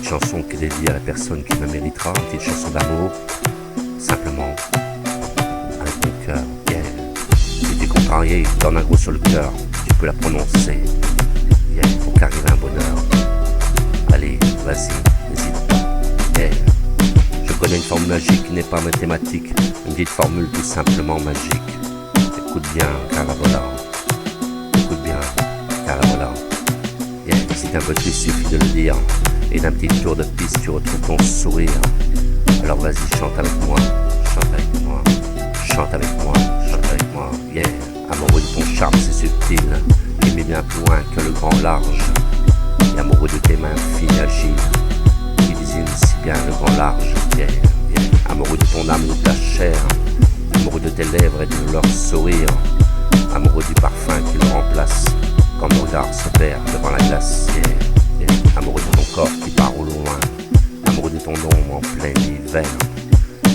petite chanson qui est dédiée à la personne qui me méritera, une petite chanson d'amour, simplement, avec mon cœur. Yeah. Si tu es contrarié, donne un gros sur le cœur, tu peux la prononcer. Yeah. Pour qu'arrive un bonheur. Allez, vas-y, n'hésite pas. Yeah. Je connais une formule magique qui n'est pas mathématique, une petite formule tout simplement magique. Écoute bien, car la voilà. Écoute bien, car la voilà. Yeah. Si t'es un peu triste, suffit de le dire. Et d'un petit tour de piste, tu retrouves ton sourire. Alors vas-y, chante avec moi, chante avec moi, chante avec moi, chante avec moi. Yeah. Amoureux de ton charme, c'est subtil, qui met bien plus loin que le grand large. Et amoureux de tes mains fines et agiles, qui désignent si bien le grand large. Yeah. Yeah. Amoureux de ton âme et de ta chair, amoureux de tes lèvres et de leur sourire, amoureux du parfum qui le remplace, quand mon regard se perd devant la glace. Yeah. Yeah. Amoureux de ton corps qui part au loin, amoureux de ton ombre en plein hiver,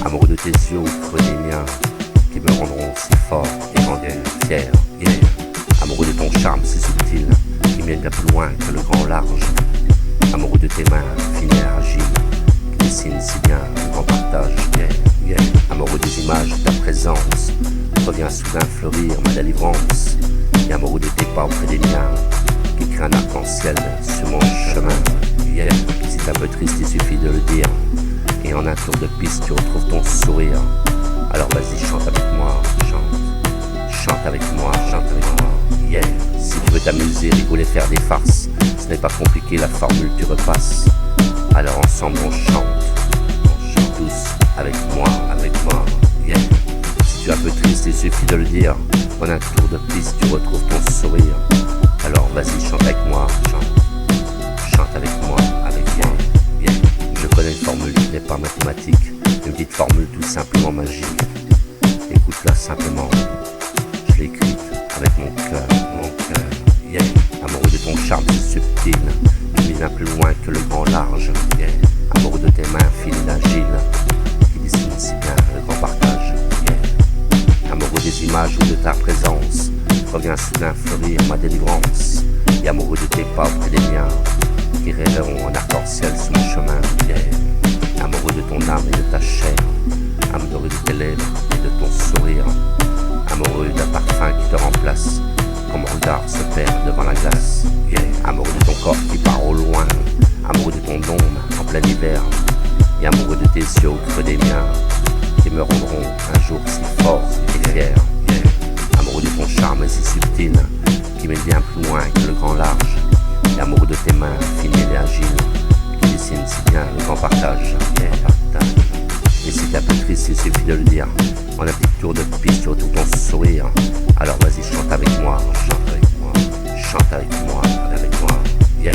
amoureux de tes yeux au creux des miens, qui me rendront si fort et rendront fier. Yeah. Amoureux de ton charme si subtil, qui mène bien plus loin que le grand large, amoureux de tes mains fines et agiles, qui dessinent si bien le grand partage. Yeah. Yeah. Amoureux des images de ta présence, revient soudain fleurir ma délivrance, et amoureux de tes pas auprès des miens, qui crée un arc-en-ciel sur mon chemin. Yeah. Si t'es un peu triste, il suffit de le dire, et en un tour de piste, tu retrouves ton sourire. Alors vas-y, chante avec moi, chante. Chante avec moi, chante avec moi. Yeah. Si tu veux t'amuser, rigoler, faire des farces, ce n'est pas compliqué, la formule tu repasses. Alors ensemble on chante tous avec moi, avec moi. Yeah. Si tu es un peu triste, il suffit de le dire, en un tour de piste, tu retrouves ton sourire. Alors vas-y, chante avec moi, chante. Chante avec moi, avec moi. Yeah. Je connais une formule qui n'est pas mathématique, une petite formule tout simplement magique. Écoute-la simplement, je l'ai écrite avec mon cœur, mon cœur. Yeah. Amoureux de ton charme si subtil, qui vient plus loin que le grand large. Yeah. Amoureux de tes mains fines et agiles, qui dessinent si bien le grand partage. Yeah. Amoureux des images ou de ta présence, revient soudain fleurir ma délivrance. Et amoureux de tes pas auprès des miens, qui rêveront en arc-en-ciel sous mon chemin. Yeah. Amoureux de ton âme et de ta chair, amoureux de tes lèvres et de ton sourire, amoureux d'un parfum qui te remplace, quand mon regard se perd devant la glace. Yeah. Amoureux de ton corps qui part au loin, amoureux de ton ombre en plein hiver, et amoureux de tes yeux au creux des miens, qui me rendront un jour si fort et fier. Yeah. Amoureux de ton charme si subtil, qui mène bien plus loin que le grand large, et amoureux de tes mains fines et agiles, qui dessinent si bien le grand partage. Yeah. Partage. Et si t'es un peu triste, il suffit de le dire, en un petit tour de piste, tu retrouves ton sourire. Alors vas-y, chante avec moi, chante avec moi, chante avec moi, avec moi. Yeah.